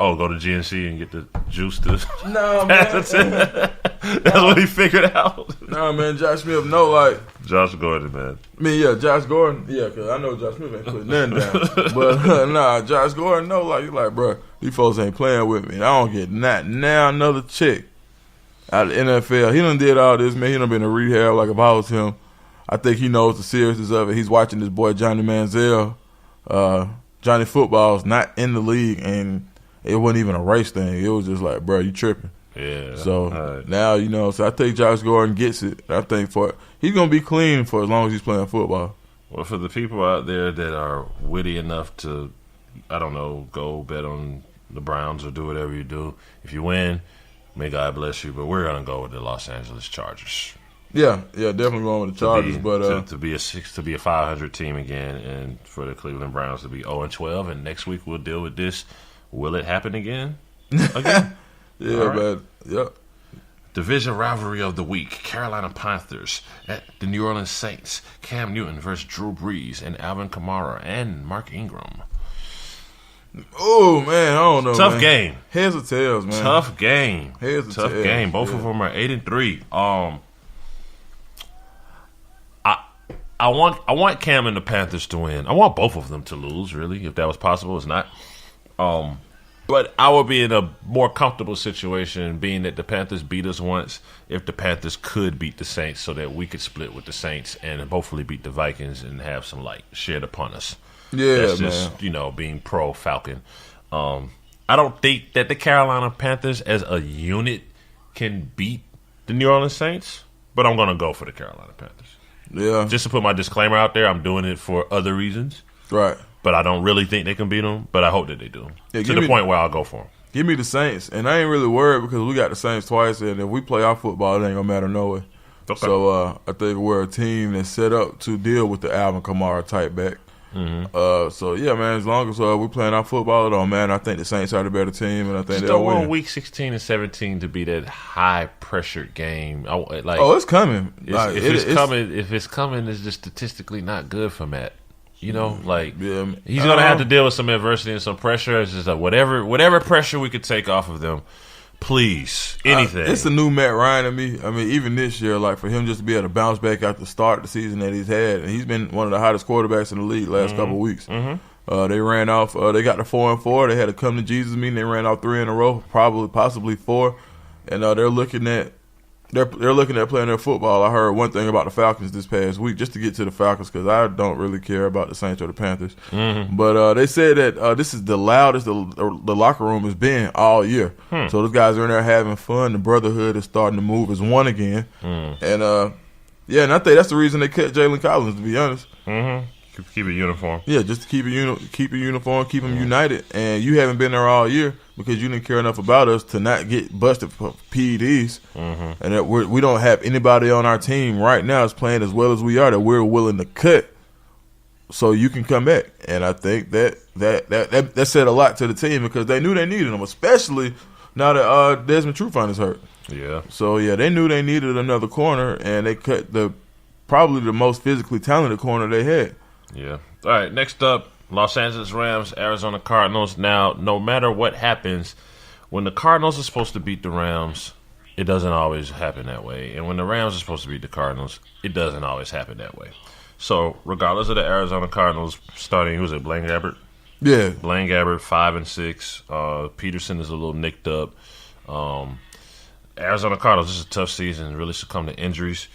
Oh, go to GNC and get the juice to No, man. That's what he figured out. No, man. Josh Smith, no, like. Josh Gordon, man. I mean, yeah, Josh Gordon. Yeah, because I know Josh Smith ain't putting nothing down. But, nah, Josh Gordon, no, like, you like, bro, these folks ain't playing with me. And I don't get not now another check out of the NFL. He done did all this, man. He done been in rehab. Like, if I was him, I think he knows the seriousness of it. He's watching this boy, Johnny Manziel. Johnny Football's not in the league, and it wasn't even a race thing. It was just like, bro, you tripping. Yeah. So now, you know, so I think Josh Gordon gets it. I think he's going to be clean for as long as he's playing football. Well, for the people out there that are witty enough to, I don't know, go bet on the Browns or do whatever you do, if you win, may God bless you. But we're going to go with the Los Angeles Chargers. Yeah, definitely going with the Chargers. To be a 500 team again, and for the Cleveland Browns to be 0-12, and next week we'll deal with this. Will it happen again? Yeah, right. man. Yep. Division rivalry of the week: Carolina Panthers at the New Orleans Saints. Cam Newton versus Drew Brees and Alvin Kamara and Mark Ingram. Oh man, I don't know. Tough game. Heads or tails, man. Tough game. Heads or Tough tails. game. Both of them are 8-3. I want Cam and the Panthers to win. I want both of them to lose, really, if that was possible. It's not. But I would be in a more comfortable situation, being that the Panthers beat us once, if the Panthers could beat the Saints, so that we could split with the Saints and hopefully beat the Vikings and have some light shared upon us. Yeah, that's just, being pro Falcon. I don't think that the Carolina Panthers as a unit can beat the New Orleans Saints, but I'm going to go for the Carolina Panthers. Yeah. Just to put my disclaimer out there, I'm doing it for other reasons. Right. But I don't really think they can beat them, but I hope that they do. Yeah, to the point where I'll go for them. Give me the Saints. And I ain't really worried because we got the Saints twice, and if we play our football, it ain't going to matter no way. Okay. So I think we're a team that's set up to deal with the Alvin Kamara type back. Mm-hmm. So, yeah, man, as long as we're playing our football, it don't matter. I think the Saints are the better team, and I think they'll win. Week 16 and 17 to be that high-pressured game. It's coming. If it's coming, it's just statistically not good for Matt. You know, he's going to have to deal with some adversity and some pressure. It's just like whatever pressure we could take off of them, please, anything. It's a new Matt Ryan to me. I mean, even this year, like for him just to be able to bounce back after the start of the season that he's had, and he's been one of the hottest quarterbacks in the league last couple of weeks. Mm-hmm. They ran off. They got the 4-4. They had a come to Jesus meeting. They ran off 3 in a row, possibly 4, and they're looking at. They're looking at playing their football. I heard one thing about the Falcons this past week, just to get to the Falcons, because I don't really care about the Saints or the Panthers. Mm-hmm. But they said that this is the loudest the locker room has been all year. So those guys are in there having fun. The brotherhood is starting to move as one again. And, and I think that's the reason they cut Jalen Collins, to be honest. Mm-hmm. Keep it uniform. Yeah, just to keep it uniform, keep them united. And you haven't been there all year because you didn't care enough about us to not get busted for PEDs. Mm-hmm. And that we don't have anybody on our team right now that's playing as well as we are that we're willing to cut so you can come back. And I think that said a lot to the team because they knew they needed them, especially now that Desmond Trufant is hurt. Yeah. So, yeah, they knew they needed another corner, and they cut probably the most physically talented corner they had. Yeah. All right, next up, Los Angeles Rams, Arizona Cardinals. Now, no matter what happens, when the Cardinals are supposed to beat the Rams, it doesn't always happen that way. And when the Rams are supposed to beat the Cardinals, it doesn't always happen that way. So, regardless of the Arizona Cardinals starting, who's it, Blaine Gabbert? Yeah. Blaine Gabbert, 5-6. Peterson is a little nicked up. Arizona Cardinals, this is a tough season, really succumb to injuries.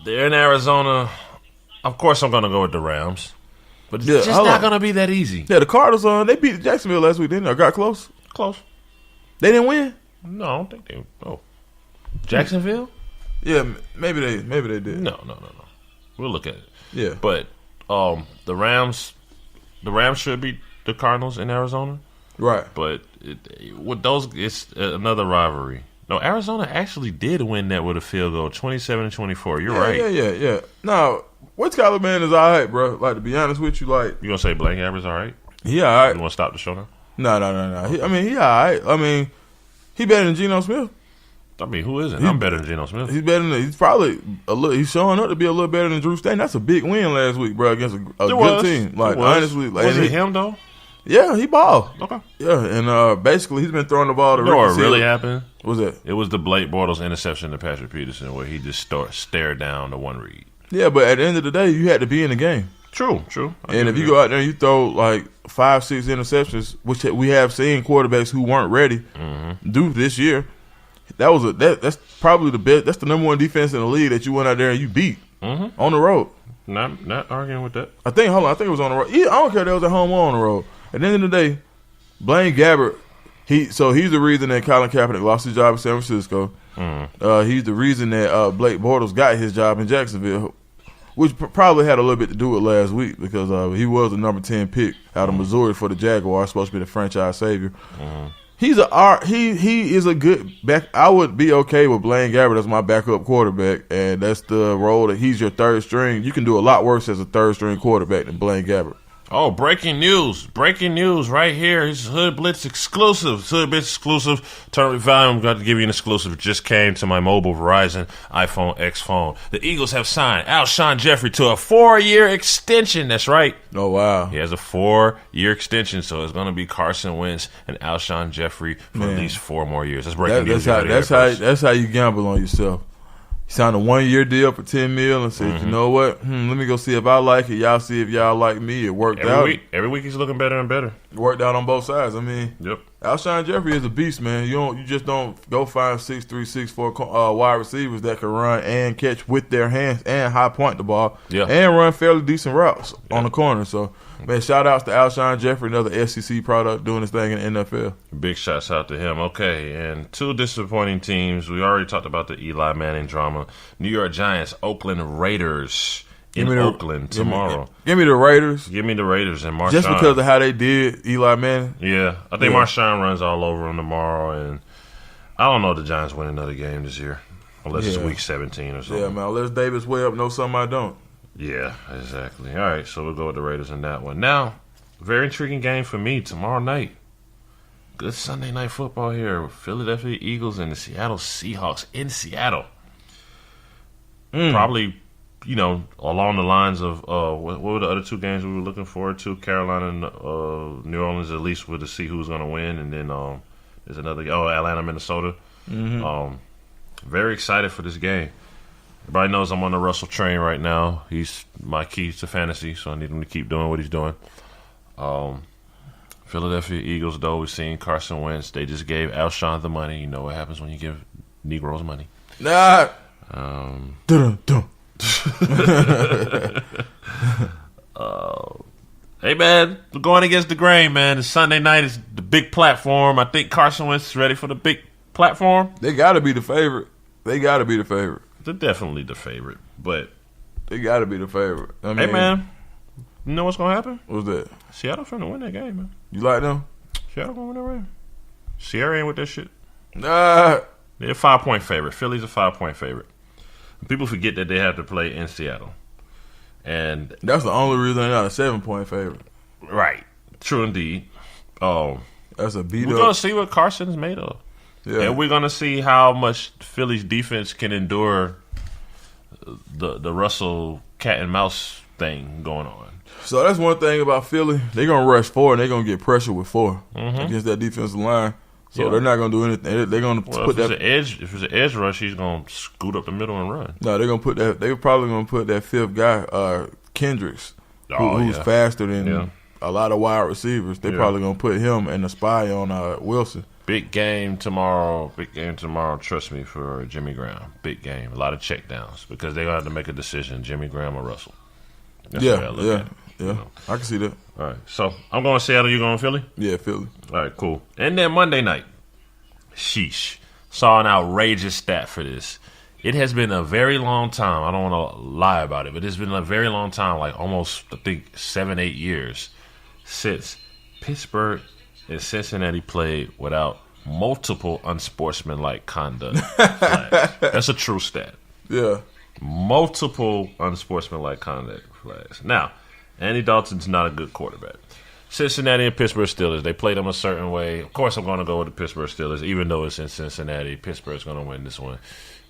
They're in Arizona. Of course, I'm going to go with the Rams, but it's just not going to be that easy. Yeah, the Cardinals, they beat Jacksonville last week, didn't they? Or got close? Close. They didn't win? No, I don't think they. Oh, Jacksonville? Yeah, maybe they did. No. We'll look at it. Yeah, but the Rams should beat the Cardinals in Arizona, right? But with those, it's another rivalry. No, Arizona actually did win that with a field goal, 27-24. You're right. Yeah. Now, what's Kyler Man is all right, bro. Like, to be honest with you, like... You going to say Blaine Gabbert's all right? He all right. You want to stop the show now? No. He all right. I mean, he better than Geno Smith. I mean, who isn't? I'm better than Geno Smith. He's probably he's showing up to be a little better than Drew Stanton. That's a big win last week, bro, against a good team. Like, honestly. Was it him, though? Yeah, he balled. Okay. Yeah, and basically he's been throwing the ball to You know Ricky what really happened? What was that? It was the Blake Bortles interception to Patrick Peterson where he just stared down the one read. Yeah, but at the end of the day, you had to be in the game. True. And if you go out there and you throw like 5-6 interceptions, which we have seen quarterbacks who weren't ready do this year, that's probably the best. That's the number one defense in the league that you went out there and you beat on the road. Not arguing with that. I think it was on the road. I don't care if it was at home or on the road. At the end of the day, Blaine Gabbert, he's the reason that Colin Kaepernick lost his job in San Francisco. He's the reason that Blake Bortles got his job in Jacksonville, which probably had a little bit to do with last week because he was the number 10 pick out of Missouri for the Jaguars, supposed to be the franchise savior. He is a good back. I would be okay with Blaine Gabbert as my backup quarterback, and that's the role that he's your third string. You can do a lot worse as a third string quarterback than Blaine Gabbert. Oh, breaking news right here. It's Hoodblitz exclusive. Turn up the volume. I'm going to give you an exclusive. It just came to my mobile Verizon iPhone X phone. The Eagles have signed Alshon Jeffrey to a 4-year extension. That's right. Oh, wow. He has a 4-year extension, so it's going to be Carson Wentz and Alshon Jeffrey for at least 4 more years. That's breaking news. That's how you gamble on yourself. He signed a 1-year deal for $10 million and said, you know what? Let me go see if I like it. Y'all see if y'all like me. It worked out. Every week he's looking better and better. It worked out on both sides. I mean, Alshon Jeffrey is a beast, man. You just don't go find 6'3", 6'4" wide receivers that can run and catch with their hands and high point the ball and run fairly decent routes on the corner. So, man, shout outs to Alshon Jeffrey, another SEC product doing his thing in the NFL. Big shouts out to him. Okay, and 2 disappointing teams. We already talked about the Eli Manning drama. New York Giants, Oakland Raiders in Oakland tomorrow. Give me the Raiders. Give me the Raiders and Marshawn. Just because of how they did Eli Manning. Yeah, I think Marshawn runs all over him tomorrow, and I don't know if the Giants win another game this year, unless it's week 17 or something. Yeah, man, unless Davis Webb knows something I don't. Yeah, exactly. All right, so we'll go with the Raiders in that one. Now, very intriguing game for me tomorrow night. Good Sunday night football here. Philadelphia Eagles and the Seattle Seahawks in Seattle. Probably, along the lines of what were the other 2 games we were looking forward to? Carolina and New Orleans, at least, to see who's going to win. And then there's another, Atlanta, Minnesota. Very excited for this game. Everybody knows I'm on the Russell train right now. He's my key to fantasy, so I need him to keep doing what he's doing. Philadelphia Eagles, though, we've seen Carson Wentz. They just gave Alshon the money. You know what happens when you give Negroes money. Nah. Hey, man, we're going against the grain, man. It's Sunday night. It's the big platform. I think Carson Wentz is ready for the big platform. They got to be the favorite. They're definitely the favorite, but they got to be the favorite. I mean, hey, man, you know what's going to happen? What's that? Seattle finna win that game, man. You like them? Seattle gonna win that game. Sierra ain't with that shit. Nah. They're a 5-point favorite. Philly's a 5-point favorite. People forget that they have to play in Seattle. And that's the only reason they're not a 7-point favorite. Right. True indeed. That's a beat up. We're going to see what Carson's made of. Yeah. And we're going to see how much Philly's defense can endure the Russell cat and mouse thing going on. So that's one thing about Philly. They're going to rush 4 and they're going to get pressure with 4 against that defensive line. So they're not going to do anything. They're going to put that. If it's an edge rush, he's going to scoot up the middle and run. No, they're going to put that. They're probably going to put that 5th guy, Kendricks, who's faster than a lot of wide receivers. They're probably going to put him and the spy on Wilson. Big game tomorrow. Trust me, for Jimmy Graham. Big game. A lot of checkdowns because they're going to have to make a decision: Jimmy Graham or Russell. That's Yeah, I can see that. All right, so I'm going to Seattle. You going to Philly? Yeah, Philly. All right, cool. And then Monday night, sheesh, saw an outrageous stat for this. It has been a very long time. I don't want to lie about it, but it's been a very long time, like almost, I think, 7-8 years since Pittsburgh and Cincinnati played without multiple unsportsmanlike conduct flags. That's a true stat. Yeah. Multiple unsportsmanlike conduct flags. Now, Andy Dalton's not a good quarterback. Cincinnati and Pittsburgh Steelers, they played them a certain way. Of course, I'm going to go with the Pittsburgh Steelers, even though it's in Cincinnati. Pittsburgh's going to win this one.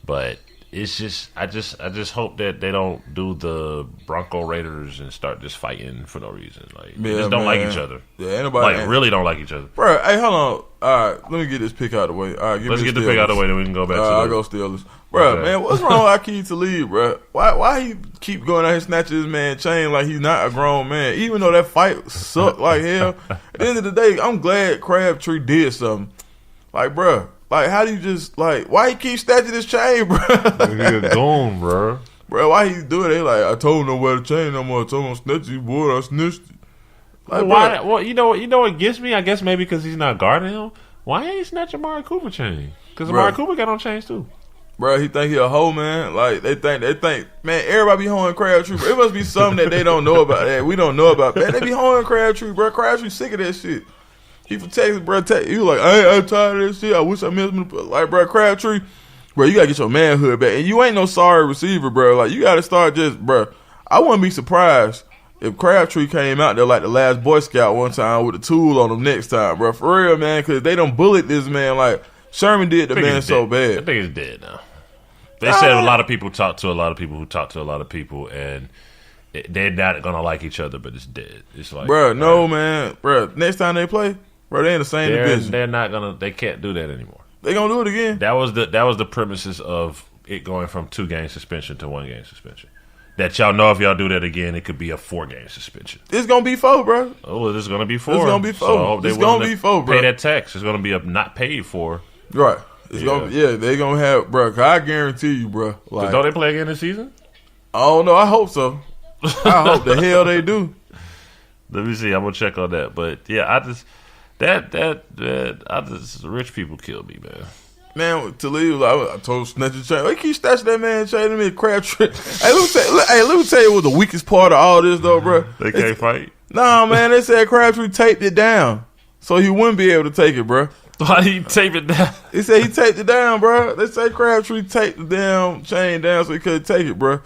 But it's just I just hope that they don't do the Bronco Raiders and start just fighting for no reason. Like they just don't like each other. Yeah, anybody really don't like each other. Bro, hey, hold on. All right, let me get this pick out of the way. All right, let's get the pick out of the way, then we can go back to I'll go Steelers. Bro, man, what's wrong with Akeem Talib, bro? Why he keep going out here snatching this man chain like he's not a grown man? Even though that fight sucked like hell. At the end of the day, I'm glad Crabtree did something. Like, bro, like, how do you just, like, why he keep snatching his chain, bro? He's gone, bro. Bro, why he do it? They like, I told him no wear the chain no more. I told him snatch you, boy. I snitched it. Like, why? Well, you know what gets me? I guess maybe because he's not guarding him. Why ain't he snatching Amari Cooper chain? Because Amari Cooper got on chains too. Bro, he think he a hoe, man. Like, they think, man, everybody be hoeing Crabtree, bro. It must be something that they don't know about that we don't know about. Man, they be hoeing Crabtree, bro. Crabtree sick of that shit. He from Texas, bro. He was like, I'm tired of this shit. I wish I missed him. Like, bro, Crabtree, bro, you got to get your manhood back. And you ain't no sorry receiver, bro. Like, you got to start just, bro. I wouldn't be surprised if Crabtree came out there like the last Boy Scout one time with a tool on him next time, bro. For real, man, because they done bullied this man like Sherman did the man so bad. I think he's dead now. They said a lot of people talk to a lot of people who talk to a lot of people, and they're not going to like each other, but it's dead. It's like, bro, no, man. Bro, next time they play, bro, they in the same division. They're not going to – they can't do that anymore. They going to do it again. That was the premises of it going from 2-game suspension to 1-game suspension. That y'all know if y'all do that again, it could be a 4-game suspension. It's going to be 4, bro. Oh, this is going to be 4. It's going to be 4. So it's going to be 4, bro. Pay that tax. It's going to be a not paid for. Right. It's they going to have, bro, because I guarantee you, bro. Like, don't they play again this season? I don't know. I hope so. I hope the hell they do. Let me see. I'm going to check on that. But, yeah, I just rich people kill me, man. Man, to leave, I told him snatch your chain. They keep snatching that man chain to me, Crabtree. Hey, let me tell you what the weakest part of all this, though, bro. They can't fight? Nah, man, they said Crabtree taped it down so he wouldn't be able to take it, bro. Why did he tape it down? He said he taped it down, bro. They say Crabtree taped the damn chain down so he couldn't take it, bro.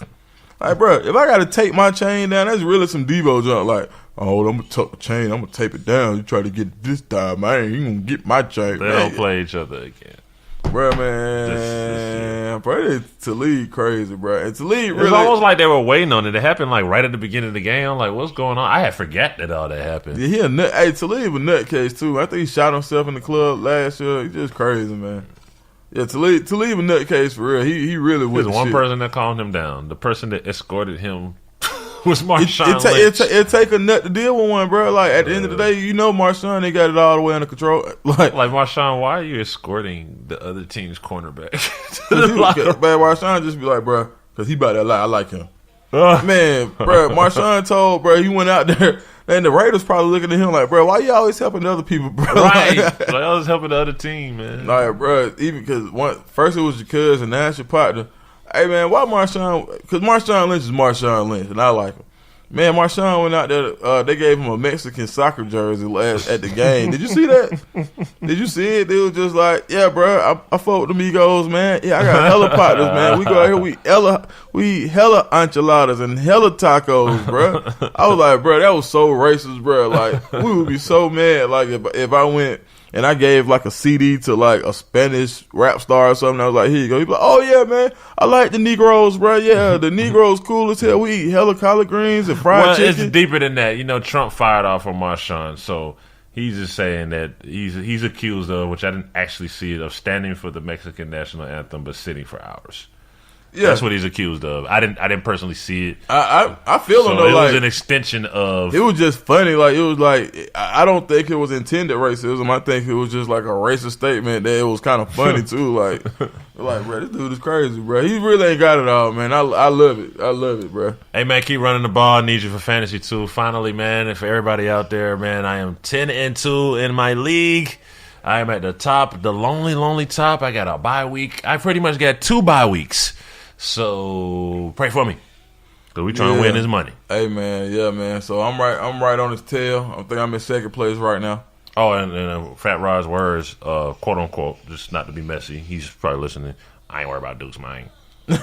Like, bro, if I got to tape my chain down, that's really some Devo junk. Like, oh, I'm going to tuck the chain. I'm going to tape it down. You try to get it this time, man. You going to get my chain. They don't play each other again. Bro, man, bro, it's Talib crazy, bro. And Talib really, it's almost like they were waiting on it. It happened like right at the beginning of the game. I'm like, what's going on? I had forgot that all that happened. Yeah, he a nut. Hey, Talib a nutcase too. I think he shot himself in the club last year. He's just crazy, man. Yeah, Talib a nutcase for real. He really was. There's one person that calmed him down. The person that escorted him was Marshawn Lynch. It take a nut to deal with one, bro. Like, at the end of the day, you know Marshawn, they got it all the way under control. Like Marshawn, why are you escorting the other team's cornerback? Man, Marshawn just be like, bro, because he about that lie. I like him. Man, bro, Marshawn told, bro, he went out there, and the Raiders probably looking at him like, bro, why you always helping the other people, bro? Right. Like, I was helping the other team, man. Like, bro, even because first it was your cousin, now it's your partner. Hey, man, why Marshawn? Because Marshawn Lynch is Marshawn Lynch, and I like him. Man, Marshawn went out there. They gave him a Mexican soccer jersey at the game. Did you see that? Did you see it? They was just like, yeah, bro, I fought with the Migos, man. Yeah, I got hella partners, man. We go out here, we eat hella enchiladas and hella tacos, bro. I was like, bro, that was so racist, bro. Like, we would be so mad, like, if I went and I gave like a CD to like a Spanish rap star or something. I was like, here you go. He'd be like, oh yeah, man, I like the Negroes, bro. Yeah, the Negroes cool as hell. We eat hella collard greens and fried chicken. It's deeper than that. You know, Trump fired off on Marshawn, so he's just saying that he's accused of, which I didn't actually see it, of standing for the Mexican national anthem but sitting for hours. Yeah, that's what he's accused of. I didn't personally see it. I feel so though, it like was an extension of. It was just funny. Like, it was like, I don't think it was intended racism. I think it was just like a racist statement that it was kind of funny too. Like, bro, this dude is crazy, bro. He really ain't got it all, man. I love it. I love it, bro. Hey, man, keep running the ball. I need you for fantasy too. Finally, man, and for everybody out there, man, I am 10-2 in my league. I am at the top, the lonely top. I got a bye week. I pretty much got 2 bye weeks. So pray for me, cause we trying to win this money. Hey, man, yeah, man. So I'm right on his tail. I think I'm in second place right now. Oh, and Fat Rod's words, quote unquote, just not to be messy. He's probably listening. I ain't worried about Dukes, man. So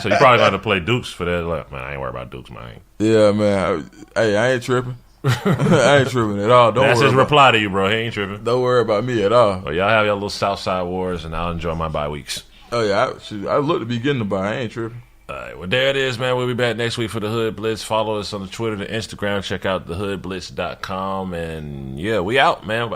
you probably got to play Dukes for that. Like, man, I ain't worried about Dukes, man. Yeah, man. Hey, I ain't tripping. I ain't tripping at all. That's his reply to you, bro. He ain't tripping. Don't worry about me at all. Well, y'all have your little Southside Wars, and I'll enjoy my bye weeks. Oh yeah, I look to be getting the buy. I ain't tripping. All right, well, there it is, man. We'll be back next week for the Hood Blitz. Follow us on the Twitter, the Instagram. Check out thehoodblitz.com. And, yeah, we out, man.